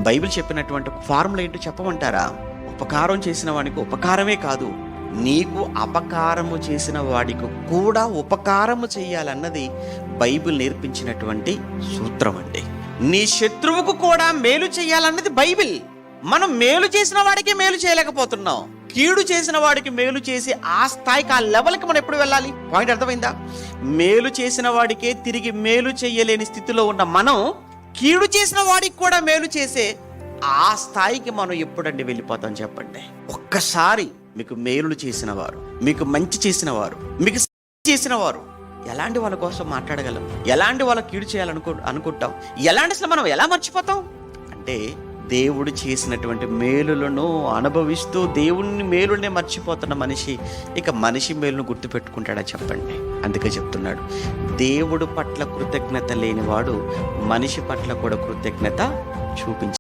Bible చెప్పినటువంటి formula ఏంటో చెప్పమంటారా? ఉపకారం చేసిన వాడికి ఉపకారమే కాదు, నీకు అపకారము చేసిన వాడికి కూడా ఉపకారము చేయాలన్నది బైబిల్ నేర్పించినటువంటి సూత్రం అండి. నీ శత్రువుకు కూడా మేలు చేయాలన్నది బైబిల్. మనం మేలు చేసిన వాడికి మేలు చేయలేకపోతున్నాం, కీడు చేసిన వాడికి మేలు చేసి ఆ స్థాయికి, ఆ లెవెల్కి మనం ఎప్పుడు వెళ్ళాలి? పాయింట్ అర్థమైందా? మేలు చేసిన వాడికే తిరిగి మేలు చేయలేని స్థితిలో ఉన్న మనం కీడు చేసిన వాడికి కూడా మేలు చేసే ఆ స్థాయికి మనం ఎప్పుడండి వెళ్ళిపోతాం చెప్పండి? ఒక్కసారి మీకు మేలు చేసిన వారు, మీకు మంచి చేసిన వారు, మీకు చేసిన వారు, ఎలాంటి వాళ్ళ కోసం మాట్లాడగలం? ఎలాంటి వాళ్ళ కీడు అనుకుంటాం? ఎలాంటి అసలు మనం ఎలా మర్చిపోతాం అంటే, దేవుడు చేసినటువంటి మేలులను అనుభవిస్తూ దేవుని మేలునే మర్చిపోతున్న మనిషి ఇక మనిషి మేలును గుర్తుపెట్టుకుంటాడా చెప్పండి? అందుకే చెప్తున్నాడు, దేవుడు పట్ల కృతజ్ఞత లేనివాడు మనిషి పట్ల కూడా కృతజ్ఞత చూపించాలి.